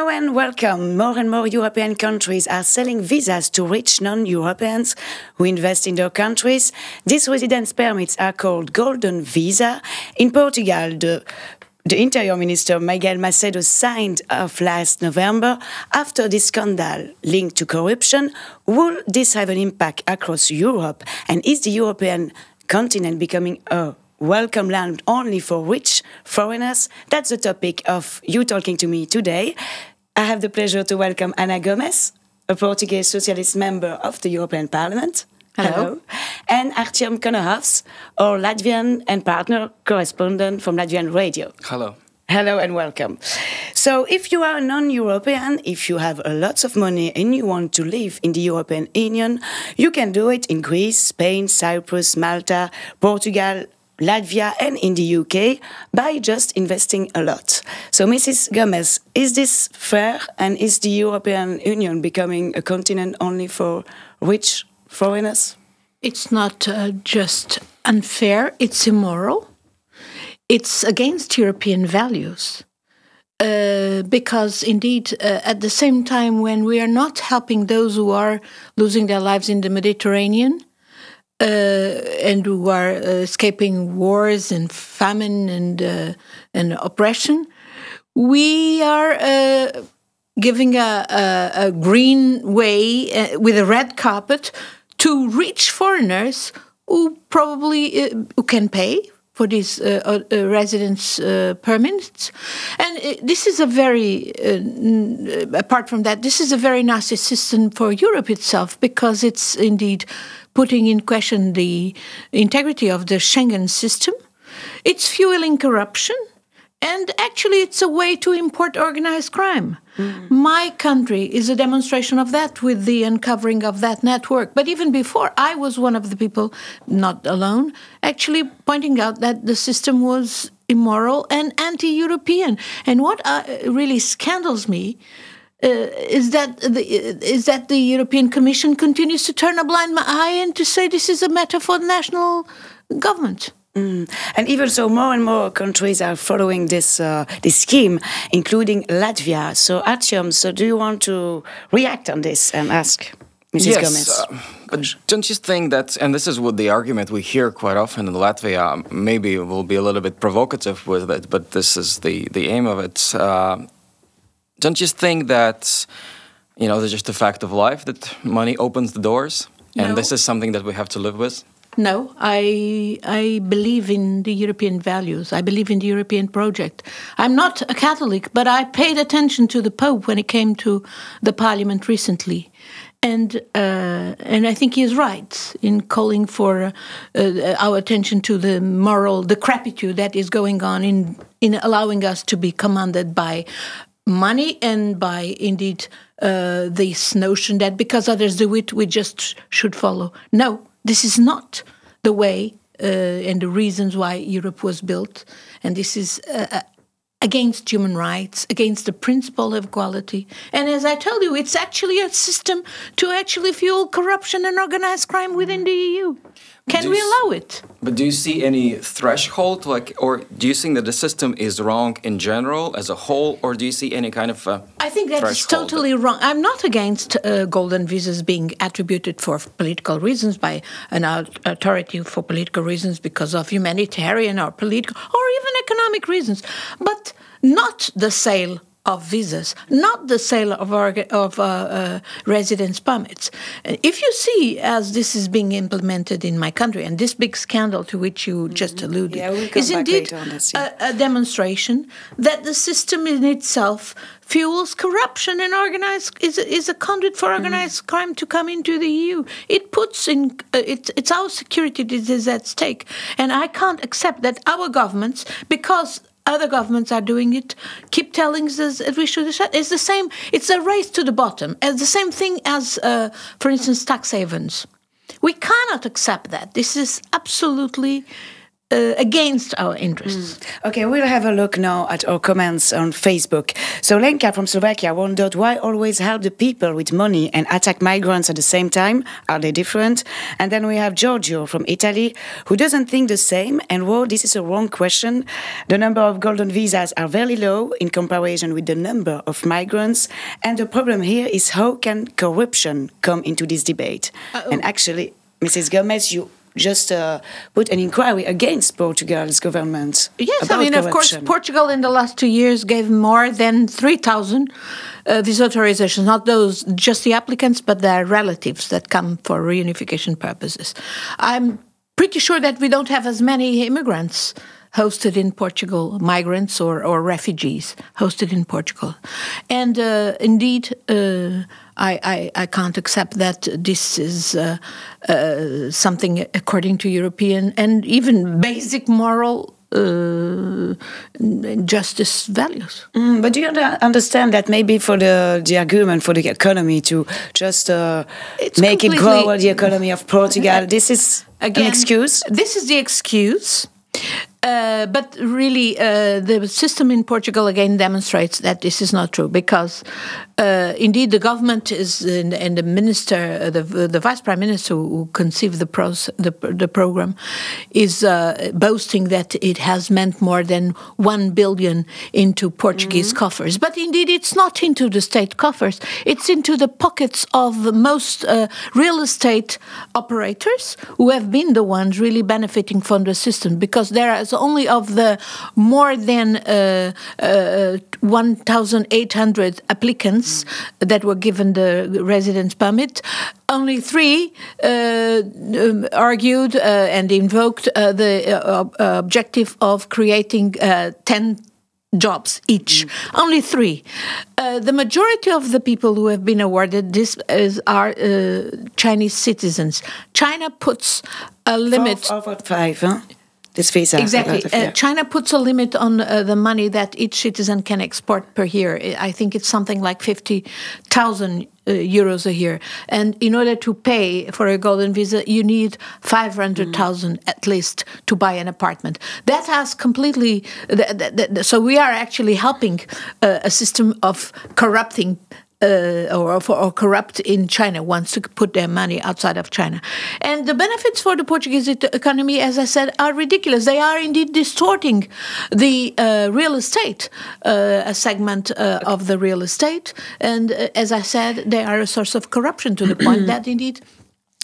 Hello and welcome. More and more European countries are selling visas to rich non-Europeans who invest in their countries. These residence permits are called golden visa. In Portugal, the Interior Minister Miguel Macedo signed off last November. After this scandal linked to corruption, will this have an impact across Europe? And is the European continent becoming a welcome land only for rich foreigners? That's the topic of you talking to me today. I have the pleasure to welcome Ana Gomes, a Portuguese Socialist member of the European Parliament. Hello. And Artyom Konohovs, our Latvian and partner correspondent from Latvian Radio. Hello. Hello and welcome. So if you are a non-European, if you have lots of money and you want to live in the European Union, you can do it in Greece, Spain, Cyprus, Malta, Portugal, Latvia and in the UK by just investing a lot. So Mrs. Gomez, is this fair, and is the European Union becoming a continent only for rich foreigners? It's not just unfair, it's immoral. It's against European values. Because indeed, at the same time when we are not helping those who are losing their lives in the Mediterranean, and who are escaping wars and famine and oppression, we are giving a green way with a red carpet to rich foreigners who probably who can pay for these residence permits. And this is a very, apart from that, this is a very nasty system for Europe itself, because it's indeed putting in question the integrity of the Schengen system. It's fueling corruption, and actually it's a way to import organized crime. My country is a demonstration of that with the uncovering of that network. But even before, I was one of the people, not alone, actually pointing out that the system was immoral and anti-European. And what really scandals me is that the European Commission continues to turn a blind eye and to say this is a matter for the national government. And even so, more and more countries are following this scheme, including Latvia. So, Artyom, do you want to react on this and ask Mrs. Gomez? But don't you think that, and this is what the argument we hear quite often in Latvia, maybe we'll be a little bit provocative with it, but this is the aim of it. Don't you think that, there's just a fact of life that money opens the doors, and this is something that we have to live with? No, I believe in the European values. I believe in the European project. I'm not a Catholic, but I paid attention to the Pope when it came to the Parliament recently. And I think he is right in calling for our attention to the moral decrepitude that is going on in allowing us to be commanded by money and by, indeed, this notion that because others do it, we just should follow. No. This is not the way and the reasons why Europe was built. And this is against human rights, against the principle of equality. And as I told you, it's actually a system to actually fuel corruption and organized crime within the EU. Can we allow it? But do you see any threshold, or do you think that the system is wrong in general, as a whole, or do you see any kind of I think that's totally wrong. I'm not against golden visas being attributed for political reasons by an authority for political reasons because of humanitarian or political or even economic reasons, but not the sale of visas, not the sale of residence permits. If you see, as this is being implemented in my country, and this big scandal to which you just alluded, is indeed a demonstration that the system in itself fuels corruption and is a conduit for organized crime to come into the EU. It puts in it's our security that is at stake, and I can't accept that our governments, because other governments are doing it, keep telling us that we should. It's the same. It's a race to the bottom. It's the same thing as, for instance, tax havens. We cannot accept that. This is absolutely against our interests. Okay, we'll have a look now at our comments on Facebook. So Lenka from Slovakia wondered why always help the people with money and attack migrants at the same time? Are they different? And then we have Giorgio from Italy, who doesn't think the same and wrote, this is a wrong question. The number of golden visas are very low in comparison with the number of migrants. And the problem here is how can corruption come into this debate? And actually, Mrs. Gomez, you just put an inquiry against Portugal's government. Yes, I mean, of course, Portugal in the last 2 years gave more than 3,000 visa authorizations, not those, just the applicants, but their relatives that come for reunification purposes. I'm pretty sure that we don't have as many immigrants hosted in Portugal, migrants or refugees hosted in Portugal. And indeed, I can't accept that this is something according to European and even basic moral justice values. But do you understand that maybe for the argument for the economy to just make it grow the economy of Portugal, this is an excuse? This is the excuse. But really, the system in Portugal again demonstrates that this is not true, because indeed the government is and the minister, the vice prime minister who conceived the program, is boasting that it has meant more than 1 billion into Portuguese coffers. But indeed, it's not into the state coffers; it's into the pockets of most real estate operators who have been the ones really benefiting from the system, because there is only of the more than 1,800 applicants that were given the residence permit, only 3 argued and invoked the objective of creating 10 jobs each. Only 3. The majority of the people who have been awarded this are Chinese citizens. China puts a limit. 4 out of 5, huh? This visa. Exactly. China puts a limit on the money that each citizen can export per year. I think it's something like 50,000 euros a year. And in order to pay for a golden visa, you need 500,000 at least to buy an apartment. That has completely... So we are actually helping a system of corrupting or corrupt in China wants to put their money outside of China. And the benefits for the Portuguese economy, as I said, are ridiculous. They are indeed distorting the real estate, a segment of the real estate. And as I said, they are a source of corruption to the point that indeed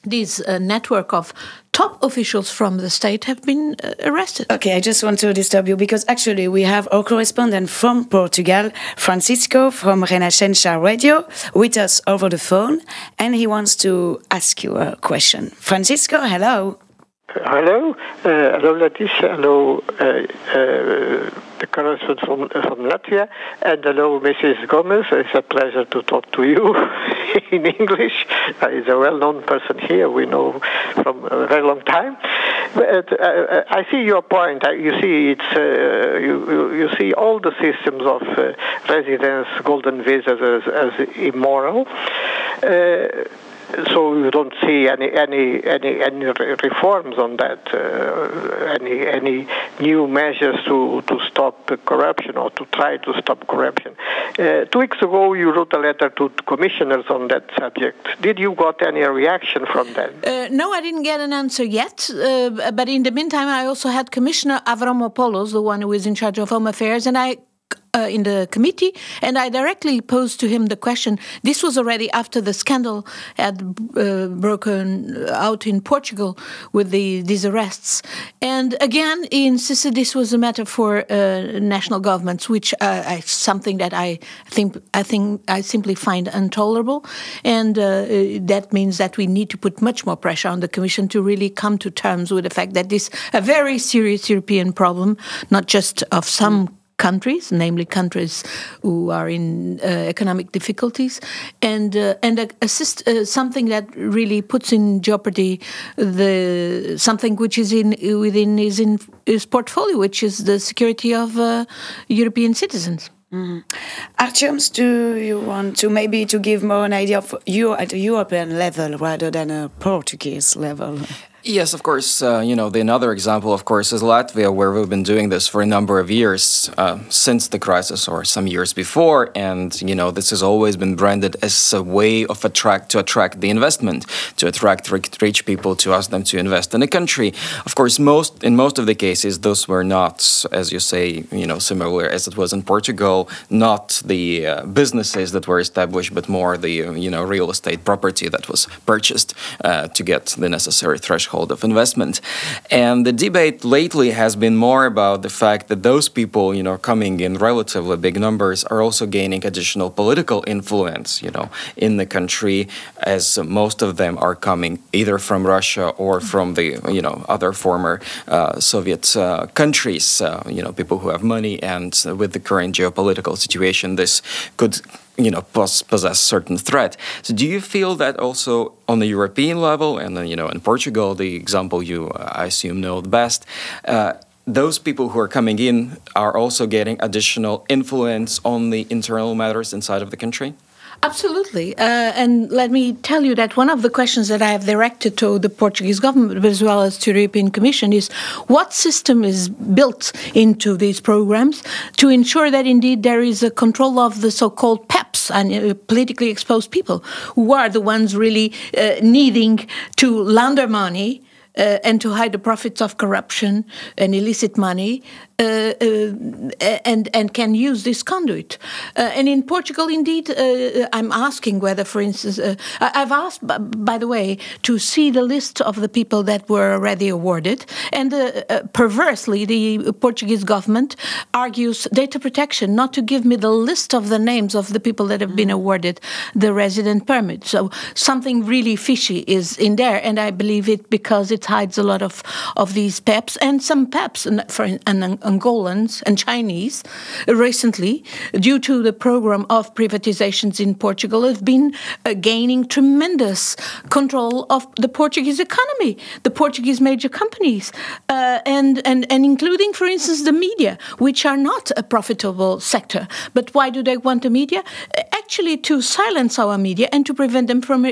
this network of top officials from the state have been arrested. Okay, I just want to disturb you because actually we have our correspondent from Portugal, Francisco from Renascença Radio, with us over the phone, and he wants to ask you a question. Francisco, hello. Hello, hello Letitia, hello the correspondent from Latvia, and hello Mrs. Gomez. It's a pleasure to talk to you in English. He's a well-known person here, we know from a very long time. But I see your point. You see, it's you see all the systems of residence golden visas as immoral. So you don't see any reforms on that, any new measures to stop corruption or to try to stop corruption. 2 weeks ago, you wrote a letter to commissioners on that subject. Did you got any reaction from them? No, I didn't get an answer yet. But in the meantime, I also had Commissioner Avramopoulos, the one who is in charge of Home Affairs, and I. In the committee, and I directly posed to him the question. This was already after the scandal had broken out in Portugal with these arrests. And again, he insisted this was a matter for national governments, which is something that I simply find intolerable. And that means that we need to put much more pressure on the Commission to really come to terms with the fact that this is a very serious European problem, not just of some countries, namely countries who are in economic difficulties, and assist something that really puts in jeopardy something which is within his portfolio, which is the security of European citizens. Artyom, do you want to maybe to give more an idea of you at a European level rather than a Portuguese level? Yes, of course. Another example, of course, is Latvia, where we've been doing this for a number of years since the crisis, or some years before. And this has always been branded as a way of to attract the investment, to attract rich people, to ask them to invest in the country. Of course, in most of the cases, those were not, as you say, similar as it was in Portugal, not the businesses that were established, but more the real estate property that was purchased to get the necessary threshold of investment. And the debate lately has been more about the fact that those people, coming in relatively big numbers, are also gaining additional political influence, in the country, as most of them are coming either from Russia or from the, other former Soviet countries, people who have money, and with the current geopolitical situation, this could possess certain threat. So do you feel that also on the European level, and then, in Portugal, the example you, I assume, know the best, those people who are coming in are also getting additional influence on the internal matters inside of the country? Absolutely. And let me tell you that one of the questions that I have directed to the Portuguese government, as well as to the European Commission, is what system is built into these programs to ensure that indeed there is a control of the so-called PEPs, and politically exposed people, who are the ones really needing to launder money and to hide the profits of corruption and illicit money, and can use this conduit. And in Portugal, indeed, I'm asking whether, for instance, I've asked, by the way, to see the list of the people that were already awarded. And perversely, the Portuguese government argues data protection, not to give me the list of the names of the people that have been awarded the resident permit. So something really fishy is in there, and I believe it because it hides a lot of these PEPs, and some PEPs, and Angolans and Chinese, recently, due to the program of privatizations in Portugal, have been gaining tremendous control of the Portuguese economy, the Portuguese major companies, and including, for instance, the media, which are not a profitable sector. But why do they want the media? Actually, to silence our media and to prevent them from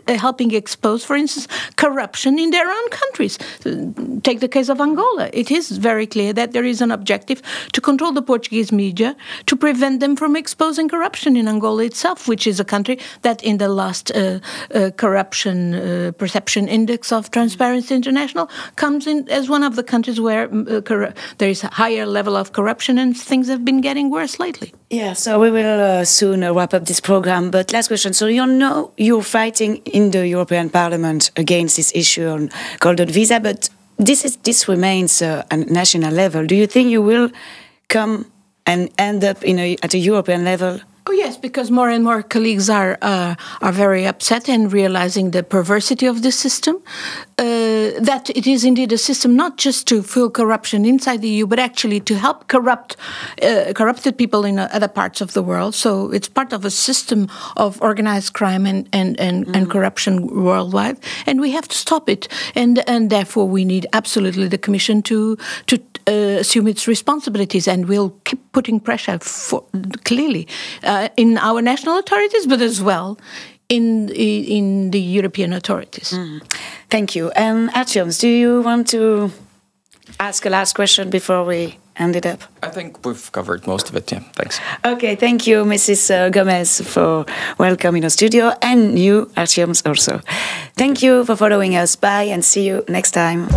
helping expose, for instance, corruption in their own countries. Take the case of Angola. It is very clear that there is an objective to control the Portuguese media, to prevent them from exposing corruption in Angola itself, which is a country that in the last corruption perception index of Transparency International comes in as one of the countries where there is a higher level of corruption, and things have been getting worse lately. Yeah, so we will soon wrap up this program. But last question. So you're fighting in the European Parliament against this issue on golden visa, but this remains at national level. Do you think you will come and end up at a European level? Oh yes, because more and more colleagues are very upset and realizing the perversity of this system. That it is indeed a system not just to fuel corruption inside the EU, but actually to help corrupted people in other parts of the world. So it's part of a system of organized crime and corruption worldwide, and we have to stop it. And therefore, we need absolutely the Commission to assume its responsibilities, and we'll keep putting pressure clearly in our national authorities, but as well in the European authorities. Thank you. And Artyom, do you want to ask a last question before we end it up? I think we've covered most of it, yeah. Thanks. Okay, thank you, Mrs. Gomez, for welcoming our studio, and you, Artyom, also. Thank you for following us. Bye, and see you next time.